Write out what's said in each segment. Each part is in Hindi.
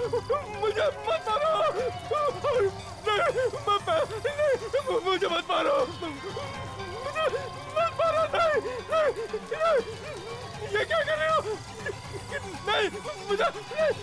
मुझे मत मारो, मुझे मत मारो, मुझे मत मारो, नहीं, ये क्या कर रहे हो? नहीं, मुझे नहीं।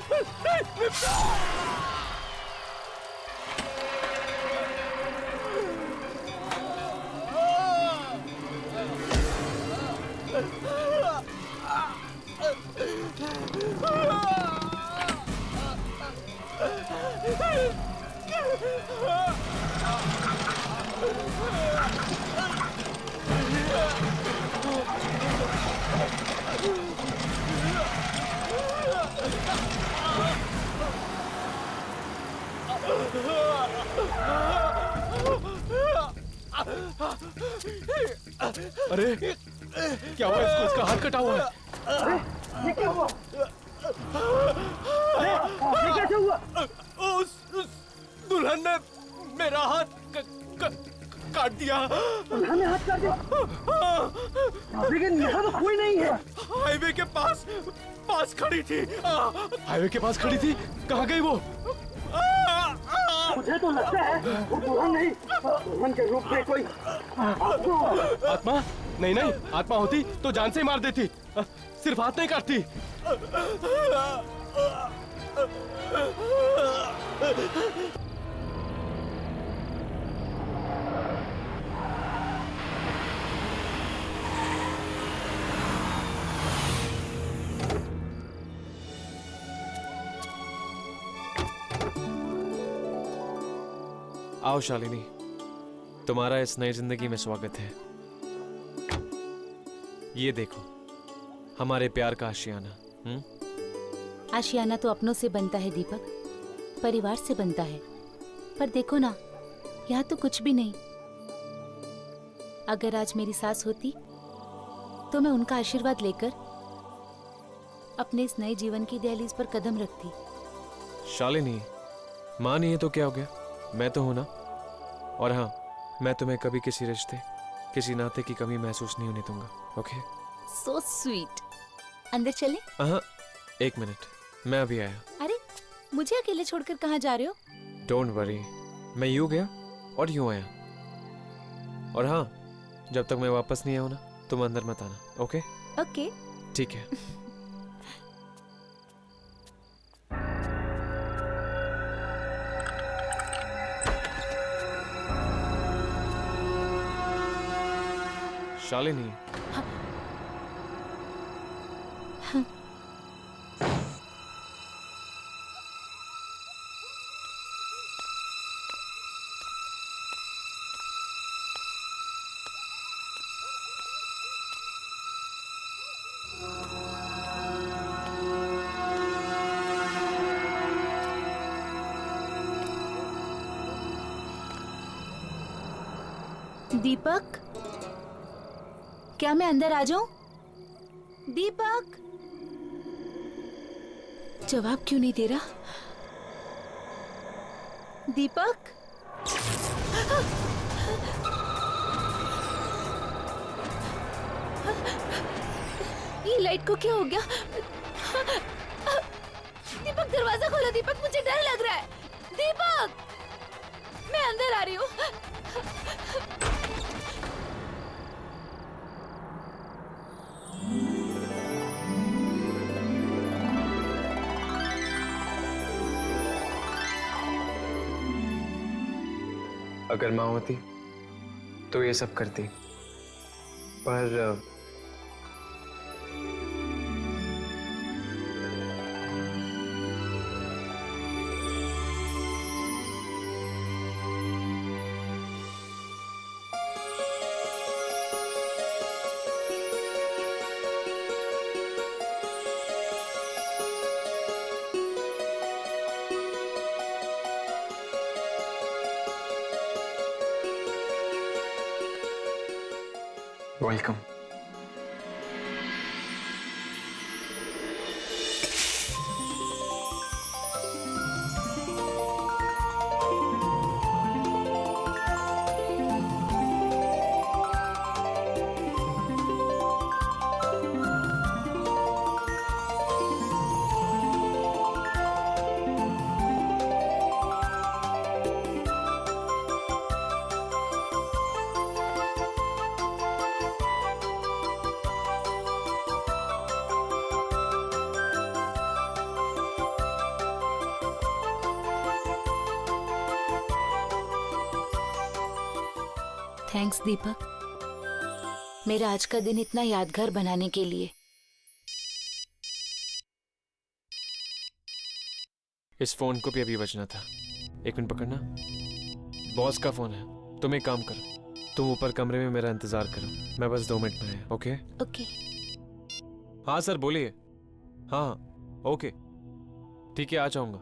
अरे क्या हुआ इसको? इसका हाथ कटा हुआ है। अरे ये क्या हुआ? अरे ये कैसे हुआ? उस दुल्हन ने मेरा हाथ काट दिया। दुल्हन ने हाथ काट दिया? लेकिन यहाँ तो कोई नहीं है। हाईवे के पास खड़ी थी। हाईवे के पास खड़ी थी? कहाँ गई वो? मुझे तो लगता है वो दुल्हन नहीं, दुल्हन के रूप में कोई आत्मा? नहीं नहीं, आत्मा होती तो जान से ही मार देती, सिर्फ हाथ नहीं काटती। आओ शालिनी, तुम्हारा इस नई जिंदगी में स्वागत है। ये देखो हमारे प्यार का आशियाना। आशियाना तो अपनों से बनता है दीपक, परिवार से बनता है। पर देखो ना, यहाँ तो कुछ भी नहीं। अगर आज मेरी सास होती तो मैं उनका आशीर्वाद लेकर अपने इस नए जीवन की दहलीज पर कदम रखती। शालिनी, माँ नहीं है तो क्या हो गया, मैं तो हूं ना। और हाँ, मैं तुम्हें कभी किसी रिश्ते, किसी नाते की कमी महसूस नहीं होने दूंगा। ओके? So sweet. अंदर चलें? हाँ, एक मिनट, मैं अभी आया। अरे मुझे अकेले छोड़कर कहाँ जा रहे हो? डोंट वरी, मैं यूं गया और यूं आया। और हाँ, जब तक मैं वापस नहीं आऊं ना, तुम अंदर मत आना। ओके? ओके। ठीक है। शालिनी, दीपक, क्या मैं अंदर आ जाऊं? दीपक, जवाब क्यों नहीं दे रहा? दीपक, ये लाइट को क्या हो गया? दीपक, दरवाजा खोलो। दीपक, मुझे डर लग रहा है। दीपक, मैं अंदर आ रही हूँ। अगर माँ होती तो ये सब करती, पर वेलकम। थैंक्स दीपक, मेरा आज का दिन इतना यादगार बनाने के लिए। इस फोन को भी अभी बजना था। एक मिनट पकड़ना, बॉस का फोन है। तुम एक काम करो, तुम ऊपर कमरे में मेरा इंतजार करो, मैं बस 2 मिनट में आया। ओके? ओके। हाँ सर बोलिए। हाँ ओके ठीक है, आ जाऊंगा।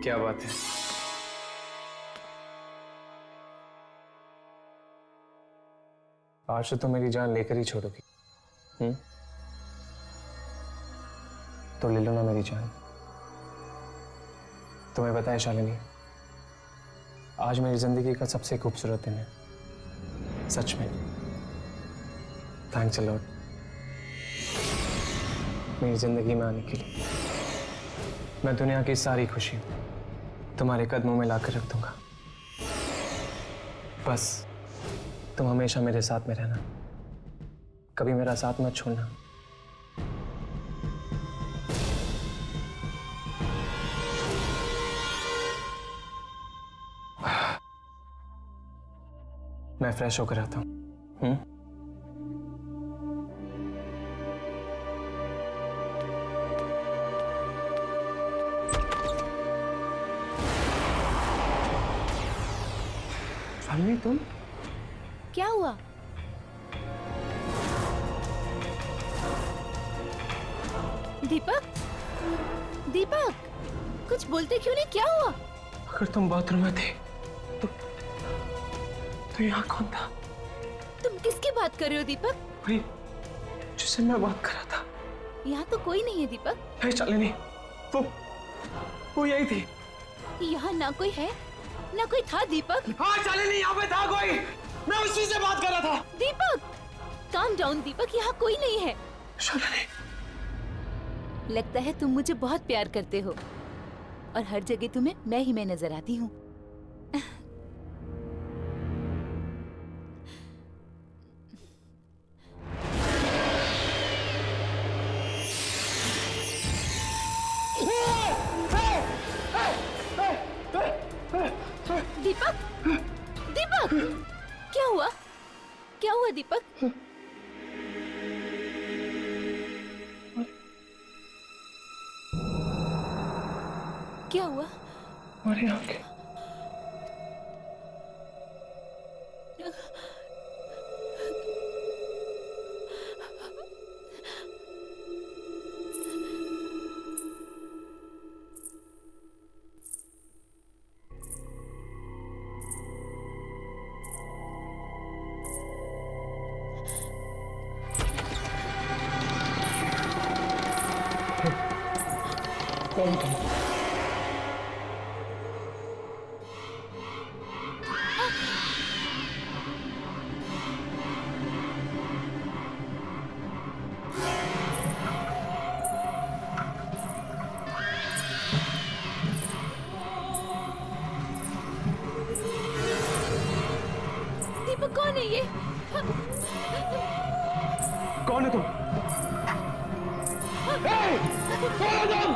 क्या बात है? आज तो तुम मेरी जान लेकर ही छोड़ोगी। तो ले लो ना मेरी जान। तुम्हें पता है शालिनी, आज मेरी जिंदगी का सबसे खूबसूरत दिन है, सच में। थैंक्स अ लॉट मेरी जिंदगी में आने के लिए। मैं दुनिया की सारी खुशी तुम्हारे कदमों में लाकर रख दूंगा। बस तुम हमेशा मेरे साथ में रहना, कभी मेरा साथ मत छोड़ना। मैं फ्रेश होकर आता हूं। शालिनी तुम? क्या हुआ? दीपक, दीपक, कुछ बोलते क्यों नहीं? क्या हुआ? अगर तुम बाथरूम में थे तो यहाँ कौन था? तुम किसकी बात कर रहे हो दीपक? वही जिससे मैं बात कर रहा था। यहाँ तो कोई नहीं है दीपक। है शालिनी, वो यही थी। यहाँ ना कोई है ना कोई था दीपक। हाँ शालिनी, यहाँ पे था कोई। मैं उसी से बात कर रहा था। दीपक काम डाउन दीपक, यहाँ कोई नहीं है। शालिनी, लगता है तुम मुझे बहुत प्यार करते हो और हर जगह तुम्हें मैं ही मैं नजर आती हूँ। दीपक, दीपक, क्या हुआ? क्या हुआ दीपक? क्या हुआ? हमारी आंखें। कौन तुम? दीपक कौन है ये? कौन है तुम? कौन है तुम?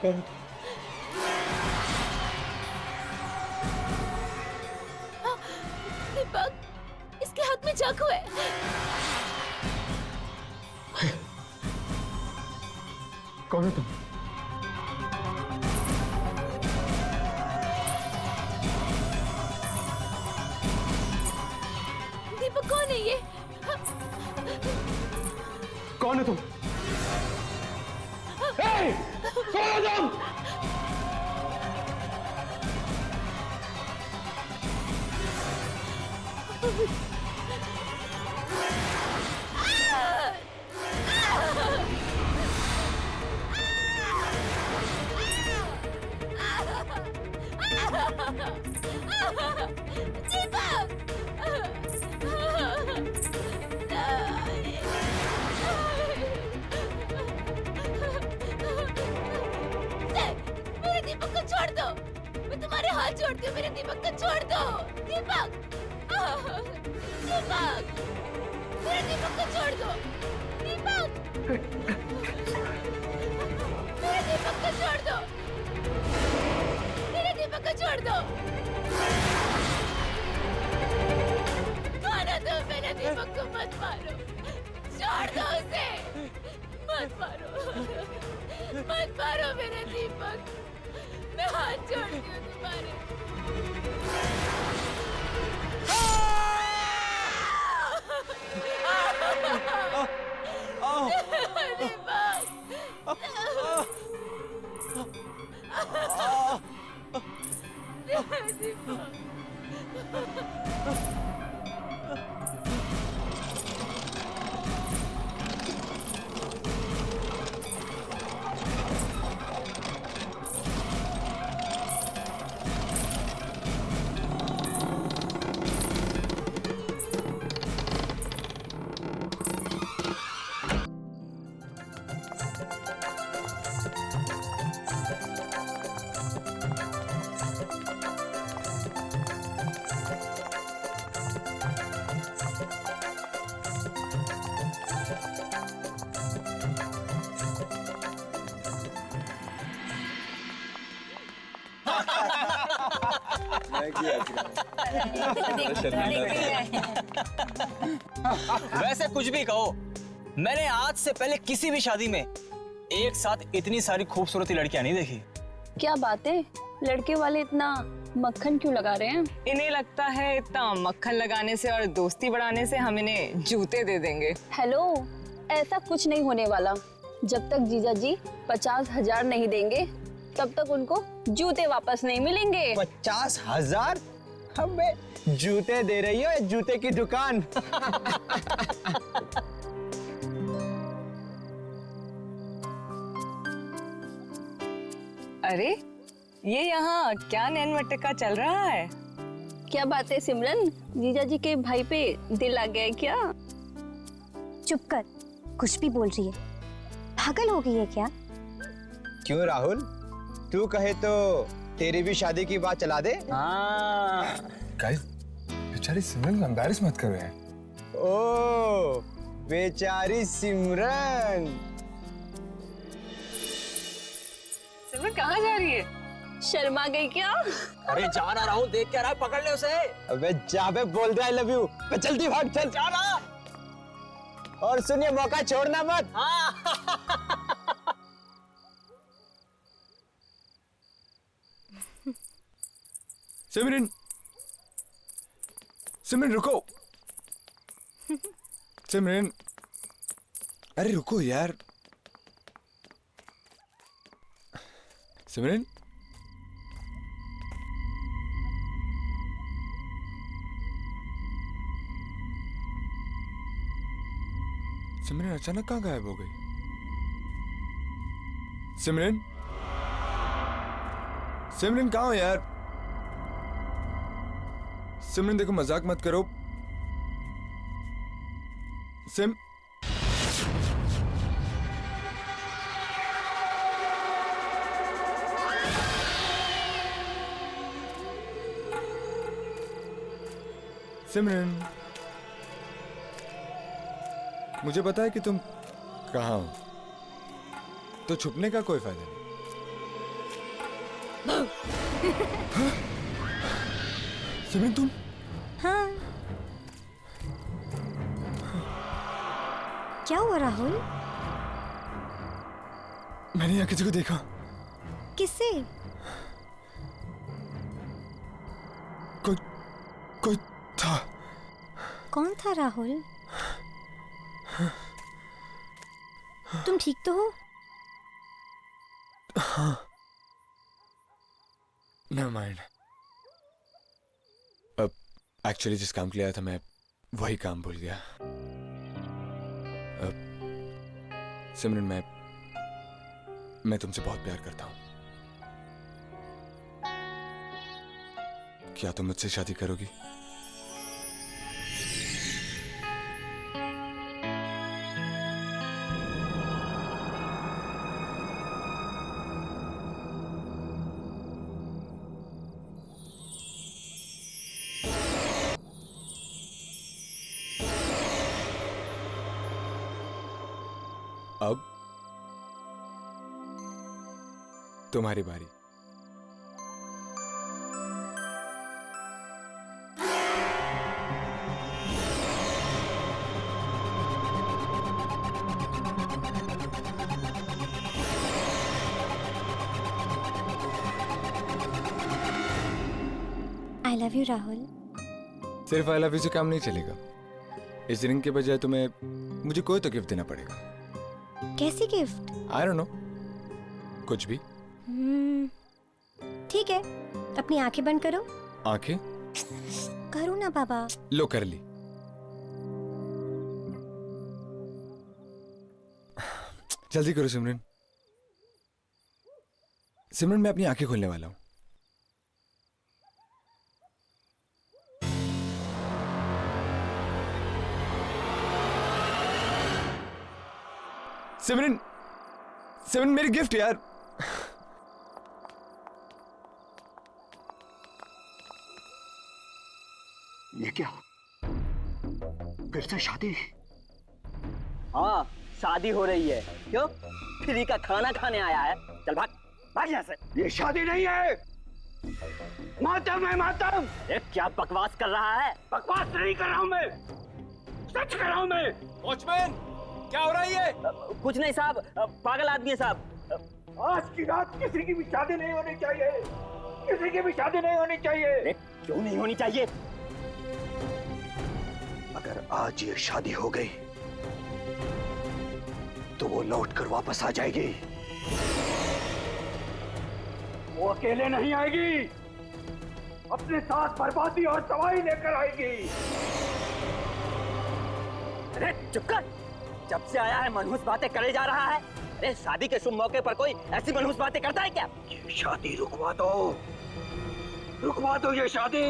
दीपक, इसके हाथ में चाकू है। कौन है तुम? दीपक, कौन है ये? कौन है तुम? ए! कौन है तुम? मेरे दीपक को छोड़ दो। मैं तुम्हारे हाथ जोड़ती हूँ, मेरे दीपक को छोड़ दो। दीपक, दीपक, मेरे दीपक को छोड़ दो। दीपक, मेरे दीपक को छोड़ दो। मेरे दीपक को छोड़ दो। मारो तो मेरे दीपक को मत मारो। छोड़ दो उसे। मत मारो, मत मारो मेरे दीपक। मैं हाथ जोड़ती हूँ तुम्हारे। वैसे कुछ भी कहो, मैंने आज से पहले किसी भी शादी में एक साथ इतनी सारी खूबसूरती लड़कियां नहीं देखी। क्या बात है, लड़के वाले इतना मक्खन क्यों लगा रहे हैं? इन्हें लगता है इतना मक्खन लगाने से और दोस्ती बढ़ाने से हम इन्हें जूते दे देंगे। हेलो, ऐसा कुछ नहीं होने वाला। जब तक जीजा जी 50,000 नहीं देंगे तब तक उनको जूते वापस नहीं मिलेंगे। 50,000? हमें जूते दे रही हो, जूते की दुकान। अरे ये यहाँ क्या नैन मटका चल रहा है? क्या बात है सिमरन, जीजा जी के भाई पे दिल आ गया है क्या? चुप कर, कुछ भी बोल रही है। पागल हो गई है क्या? क्यों राहुल, तू कहे तो तेरी भी शादी की बात चला दे। गाइस, बेचारी सिमरन को एम्बैरेस मत करो यार। ओ, बेचारी सिमरन। सिमरन कहाँ जा रही है? शर्मा गई क्या? अरे जा ना राहुल, देख क्या रहा है, पकड़ ले उसे। अबे जा बे, बोल दे आई लव यू। जल्दी भाग, चल जा ना। और सुनिए, मौका छोड़ना मत। सिमरन, सिमरन रुको। सिमरन, अरे रुको यार। सिमरन, सिमरन अचानक कहाँ गायब हो गई? सिमरन, सिमरन कहाँ हो यार? सिमरन देखो, मजाक मत करो। सिम सिमरन, मुझे पता है कि तुम कहाँ हो, तो छुपने का कोई फायदा नहीं। सिमरन तुम? हाँ। क्या हुआ राहुल? मैंने यहाँ किसी को देखा। किससे? कोई था। कौन था राहुल? तुम ठीक तो हो? हाँ। Never mind. अब एक्चुअली जिस काम के लिए आया था मैं वही काम भूल गया। अब सिमरन मैं तुमसे बहुत प्यार करता हूँ। क्या तुम मुझसे शादी करोगी? अब तुम्हारी बारी। I love you Rahul. सिर्फ आई लव यू से काम नहीं चलेगा। इस रिंग के बजाय तुम्हें मुझे कोई तो गिफ्ट देना पड़ेगा। कैसी गिफ्ट? आई डोंट नो, कुछ भी। ठीक है, अपनी आंखें बंद करो। आंखें? करो ना बाबा। लो कर ली। जल्दी करो सिमरन। सिमरन मैं अपनी आंखें खोलने वाला हूं। सिमरन, सिमरन मेरी गिफ्ट यार। ये क्या? फिर से शादी? हाँ, शादी हो रही है। क्यों? फ्री का खाना खाने आया है। चल भाग, भाग यहाँ से। ये शादी नहीं है, मातम है मातम। ये क्या बकवास कर रहा है? बकवास नहीं कर रहा हूँ मैं, सच कर रहा हूँ मैं। वॉचमैन, क्या हो रहा है ये? कुछ नहीं साहब, पागल आदमी है साहब। आज की रात किसी की भी शादी नहीं होनी चाहिए, किसी की भी शादी नहीं होनी चाहिए। क्यों नहीं होनी चाहिए? अगर आज ये शादी हो गई तो वो लौट कर वापस आ जाएगी। वो अकेले नहीं आएगी, अपने साथ बर्बादी और तबाही लेकर आएगी। अरे चुप कर, जब से आया है मनहूस बातें करे जा रहा है। अरे शादी के शुभ मौके पर कोई ऐसी मनहूस बातें करता है क्या? ये शादी रुकवा दो ये शादी,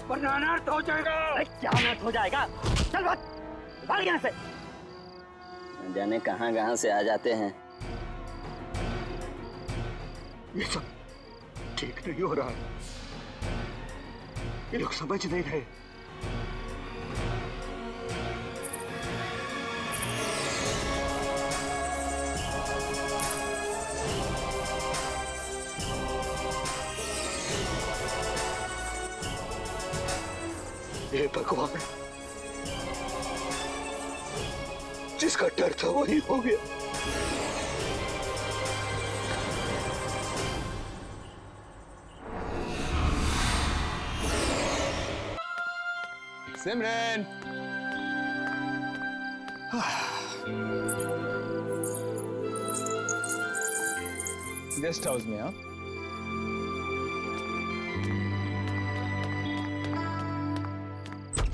वरना अनर्थ हो जाएगा। अरे क्या अनर्थ हो जाएगा? चल भाग, भाग यहाँ से। न जाने कहां से आ जाते हैं। ये सब ठीक नहीं हो रहा है, ये लोग समझ नहीं रहे। हे भगवान, जिसका डर था वही हो गया। सिमरन, गेस्ट हाउस में। हाँ,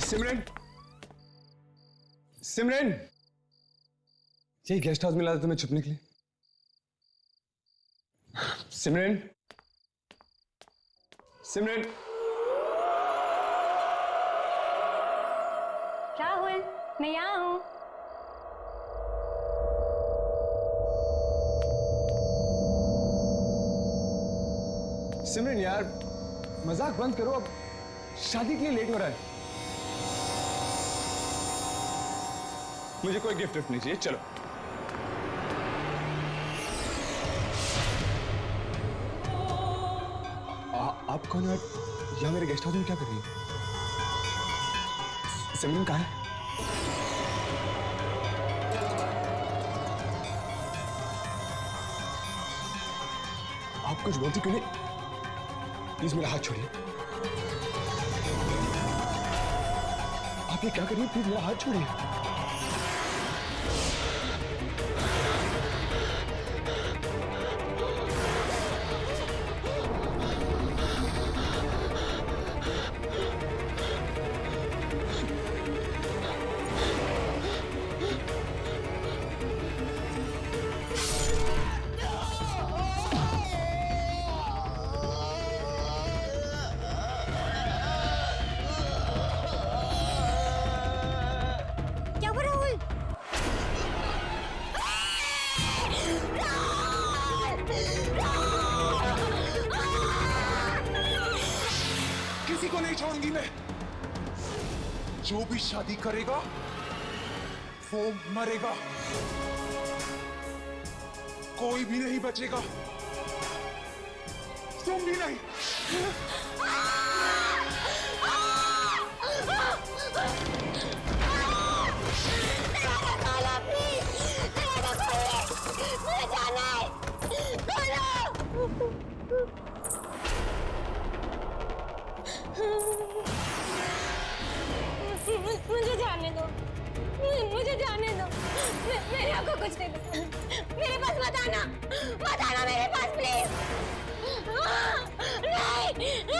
सिमरन, सिमरन, यही गेस्ट हाउस मिला था तुम्हें छुपने के लिए। सिमरन, सिमरन। राहुल, मैं यहाँ हूँ। सिमरन यार, मजाक बंद करो, अब शादी के लिए लेट हो रहा है। मुझे कोई गिफ्ट नहीं चाहिए, चलो। आप कौन है? यहाँ मेरे गेस्ट हाउस में क्या कर रही है? सिमरन कहाँ है? आप कुछ बोलती क्यों नहीं? प्लीज मेरा हाथ छोड़िए। आप ये क्या कर रही हैं? प्लीज मेरा हाथ छोड़िए। क्या हुआ राहुल? किसी को नहीं छोड़ूंगी मैं। जो भी शादी करेगा वो मरेगा, कोई भी नहीं बचेगा, तुम भी नहीं। मुझे जाने दो, मुझे जाने दो। मेरे आपको कुछ नहीं पता। मेरे पास मत आना मेरे पास प्लीज। नहीं।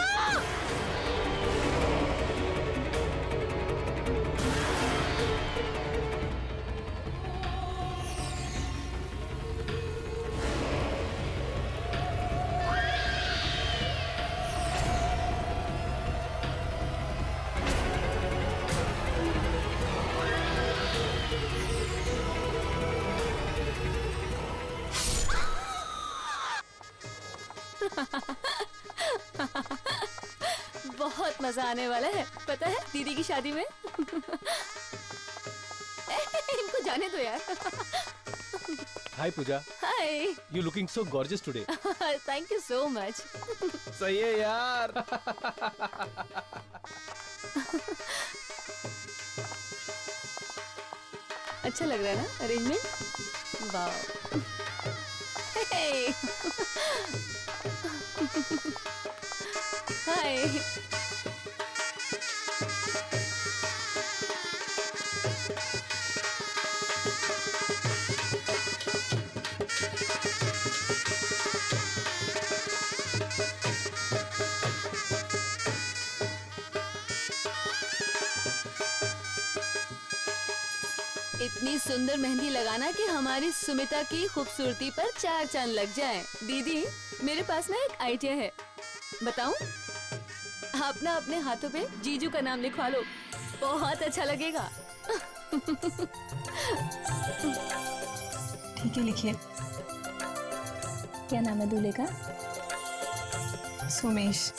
बहुत मजा आने वाला है, पता है, दीदी की शादी में। इनको जाने दो यार। Hi Pooja, hi. You looking so gorgeous today. Thank you so much. सही है यार। अच्छा लग रहा है ना अरेंजमेंट? वाह। हाय। इतनी सुंदर मेहंदी लगाना कि हमारी सुमिता की खूबसूरती पर 4 चांद लग जाएं। दीदी, मेरे पास ना एक आइडिया है, बताऊं? आप ना अपने हाथों पे जीजू का नाम लिखवा लो, बहुत अच्छा लगेगा। ठीक है, लिखिए। क्या नाम है दूल्हे का? सोमेश।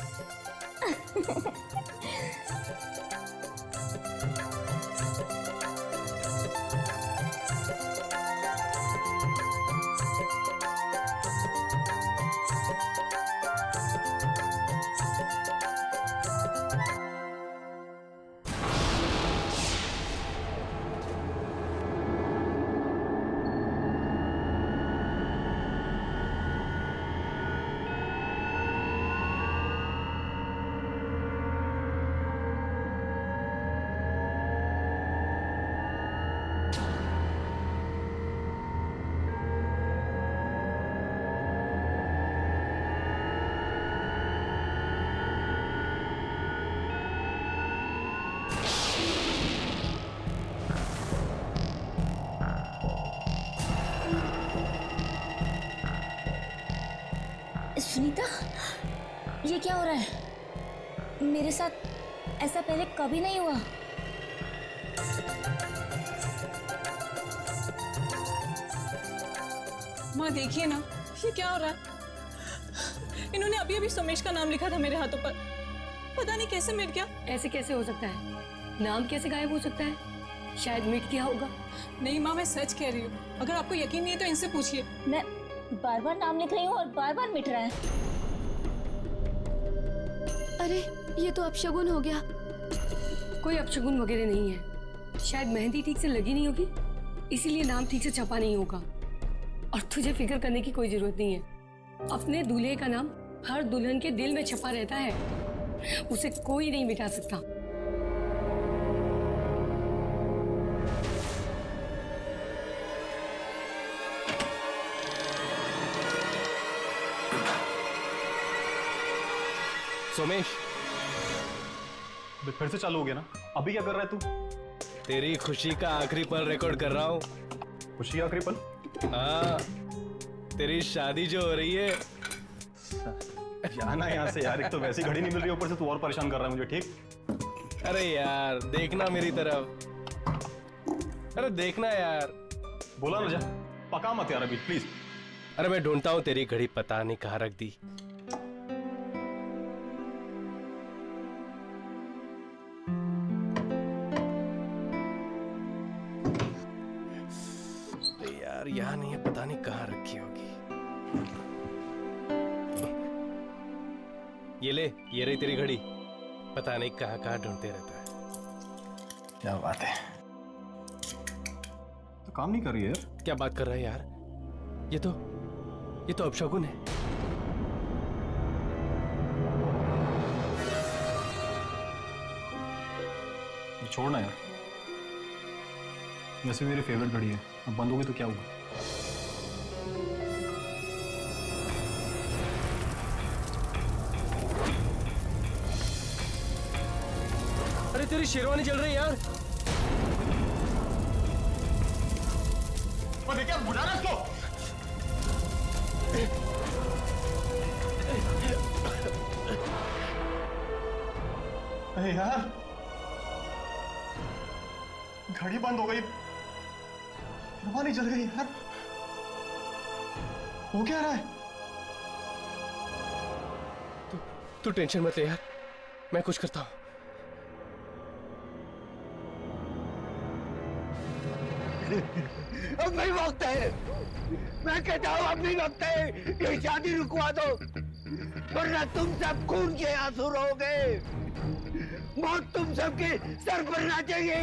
सुनीता, ये क्या हो रहा है? मेरे साथ ऐसा पहले कभी नहीं हुआ। माँ देखिए ना, ये क्या हो रहा है? इन्होंने अभी अभी सोमेश का नाम लिखा था मेरे हाथों पर, पता नहीं कैसे मिट गया। ऐसे कैसे हो सकता है? नाम कैसे गायब हो सकता है? शायद मिट गया होगा। नहीं माँ, मैं सच कह रही हूँ, अगर आपको यकीन नहीं है तो इनसे पूछिए। मैं बार बार नाम लिख रही हूँ और बार बार मिट रहा है। अरे ये तो अपशगुन हो गया। कोई अपशगुन वगैरह नहीं है, शायद मेहंदी ठीक से लगी नहीं होगी, इसीलिए नाम ठीक से छपा नहीं होगा। और तुझे फिक्र करने की कोई जरूरत नहीं है। अपने दूल्हे का नाम हर दुल्हन के दिल में छपा रहता है, उसे कोई नहीं मिटा सकता। सोमेश, फिर से चालू हो गया ना? अभी क्या कर रहा है तू? तेरी खुशी का आखिरी पल रिकॉर्ड कर रहा हूँ। खुशी का आखिरी पल? हाँ, तेरी शादी जो हो रही है। जाना यहाँ से यार, एक तो वैसी घड़ी नहीं मिल रही, ऊपर से तू और परेशान कर रहा है मुझे। ठीक? अरे यार देखना मेरी तरफ, अरे देखना यार। बोला ना जा, पका मत यार अभी प्लीज। अरे मैं ढूंढता हूँ तेरी घड़ी, पता नहीं कहाँ रख दी। यार यहाँ नहीं है, पता नहीं कहाँ रखी होगी। ये ले, ये रही तेरी घड़ी, पता नहीं कहाँ कहाँ ढूंढते रहता है। क्या बात है, तो काम नहीं कर रही है यार। क्या बात कर रहा है यार, ये तो अपशगुन है। छोड़ना यार, वैसे मेरी फेवरेट घड़ी है, अब बंद होगी तो क्या हुआ? अरे तेरी शेरवानी चल रही है यार। और देखिए बुला रहा इसको। अरे यार घड़ी बंद हो गई, शेरवानी जल गई यार। हो क्या रहा है? तू टेंशन मत ले यार, मैं कुछ करता हूँ। अब नहीं वक्त है, मैं कहता हूँ अब नहीं वक्त है, ये शादी रुकवा दो, वरना तुम सब खून के आंसू रोगे, मौत तुम सबके सर पर नाचेगी।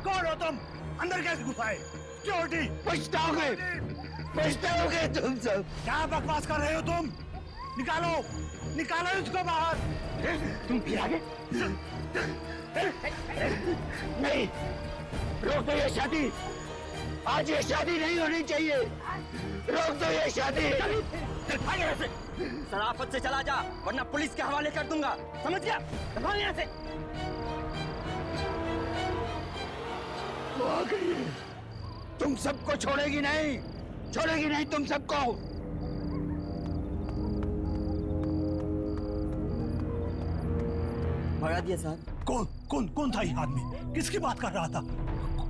कौन हो तुम? अंदर कैसे घुसाए? चोटी पछताओगे, पछताओगे तुम सब। क्या बकवास कर रहे हो तुम? निकालो, निकालो इसको बाहर। तुम फिर आगे? नहीं, रोक दो ये शादी, आज ये शादी नहीं होनी चाहिए, रोक दो ये शादी। शराफत से चला जा, वरना पुलिस के हवाले कर दूंगा, समझ गया? दफा यहाँ से। वो आ गई है, तुम सबको छोड़ेगी नहीं, छोड़ेगी नहीं तुम सबको। भगा दिया साहब। कौन कौन कौन था ये आदमी? किसकी बात कर रहा था?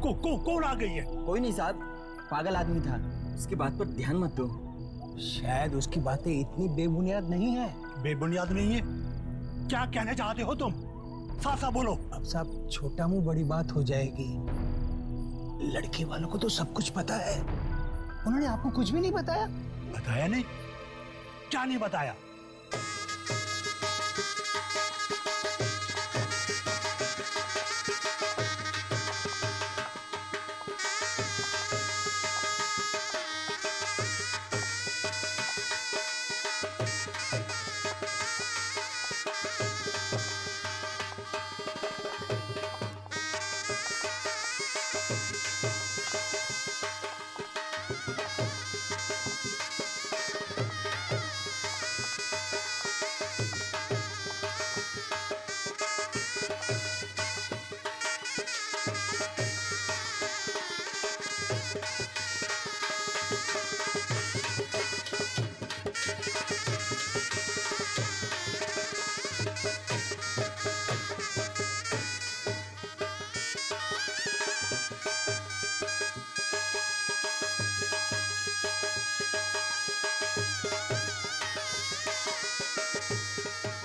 कौन आ गई है? कोई नहीं साहब, पागल आदमी था, उसकी बात पर ध्यान मत दो। शायद उसकी बातें इतनी बेबुनियाद नहीं है। बेबुनियाद नहीं है? क्या कहना चाहते हो तुम? साफ साफ बोलो। अब सब छोटा मुंह बड़ी बात हो जाएगी। लड़के वालों को तो सब कुछ पता है, उन्होंने आपको कुछ भी नहीं बताया? बताया नहीं? क्या नहीं बताया?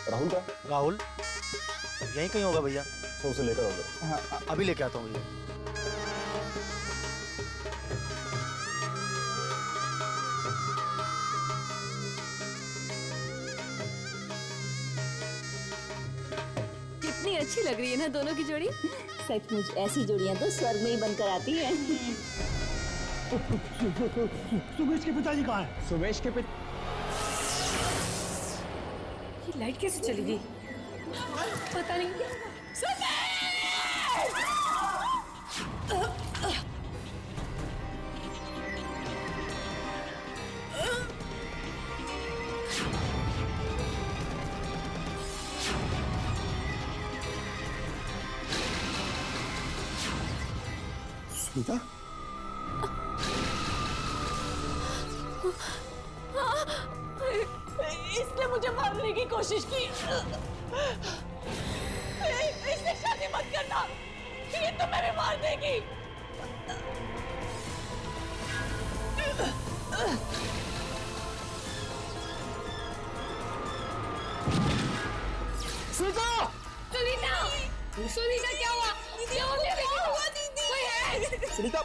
राहुल का? राहुल यहीं कहीं होगा भैया। तो उसे लेकर आओगे? हाँ अभी लेके आता हूँ भैया। अच्छी लग रही है ना दोनों की जोड़ी। सचमुच ऐसी जोड़ियां तो स्वर्ग में ही बनकर आती हैं। सुमेश के पिताजी कहाँ हैं? सुमेश के पिता ये लाइट कैसे चली गई? पता नहीं। सुनीता, इसने मुझे मारने की कोशिश की। इससे शादी मत करना, ये तुम्हें भी मार देगी। सुनीता! सुनीता! सुनीता क्या हुआ? क्या हुआ दीदी? कोई है? सुनीता,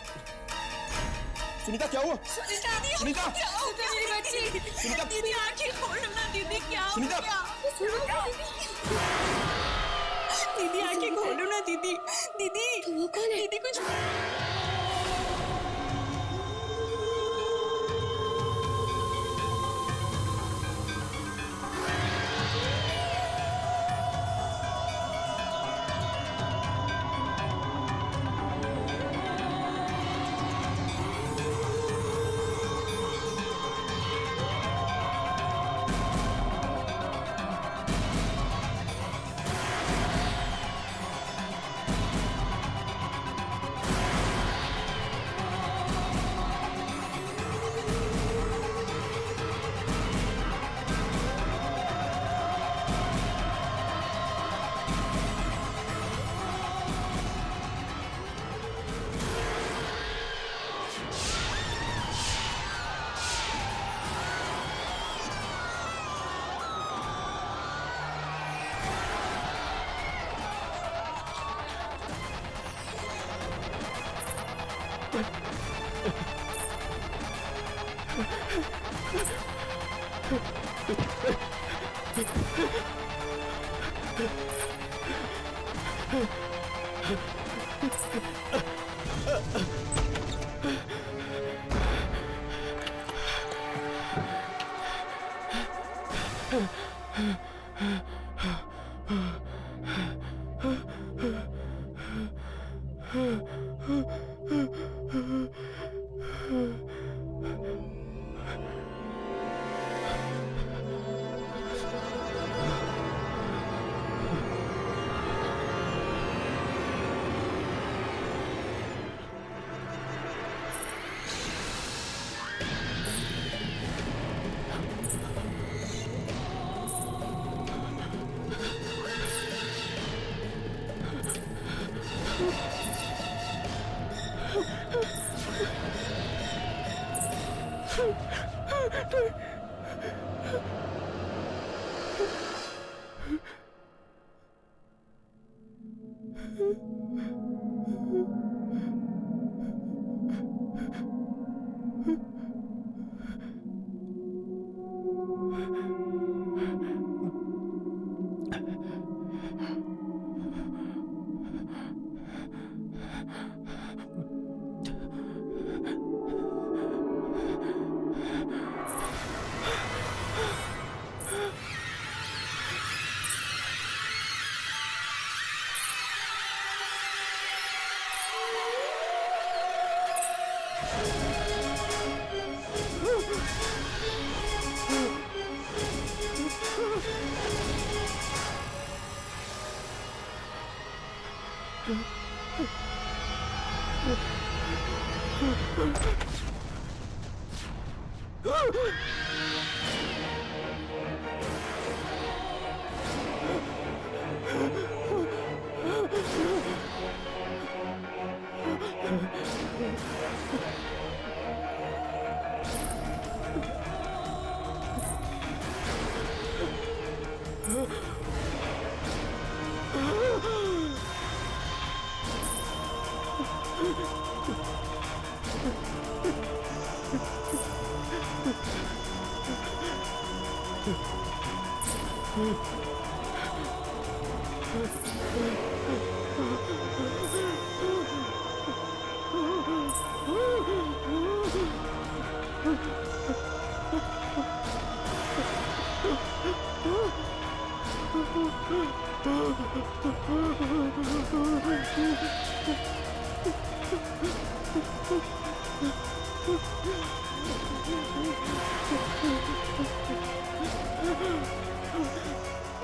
सुनीता क्या हुआ? सुनीता! सुनीता! क्या हो गया मेरी बच्ची? सुनीता! दीदी आंखें खोलो ना दीदी, क्या हो सुनीता! गया? दीदी आंखें खोलो ना दीदी। दीदी तो वो कौन है? दीदी कुछ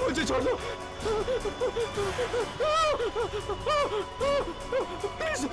मुझे छोड़ दो प्लीज।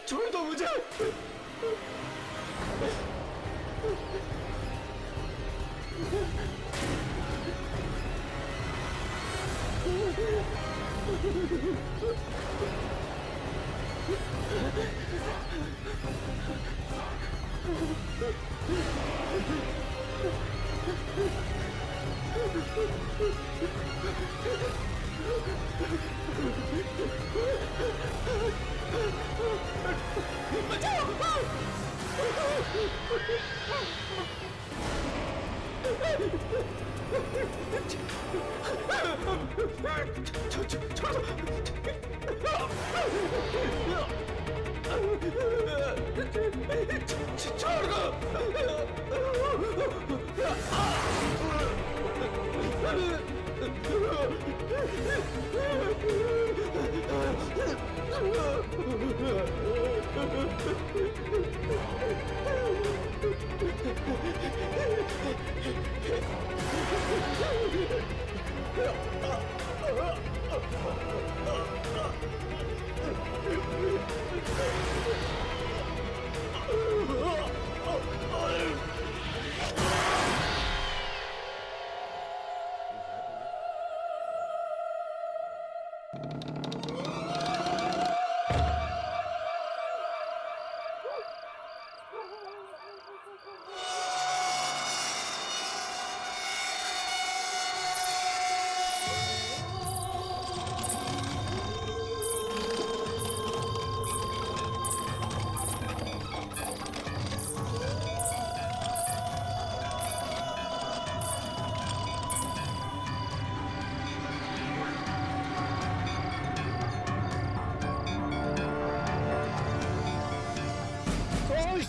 छोड़ दो मुझे। छोड़ दो।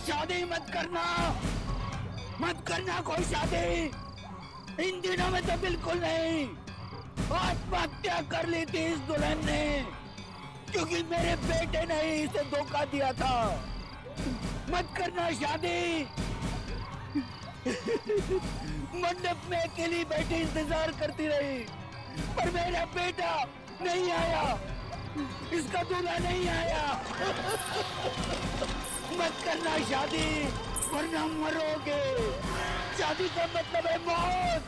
शादी मत करना कोई शादी। इन दिनों में तो बिल्कुल नहीं। आत्महत्या कर ली थी इस दुल्हन ने, क्योंकि मेरे बेटे ने ही इसे धोखा दिया था। मत करना शादी। मंडप में अकेली बैठी इंतजार करती रही, पर मेरा बेटा नहीं आया, इसका दूल्हा नहीं आया। मत करना शादी, वरना मरोगे। शादी का मतलब है मौत।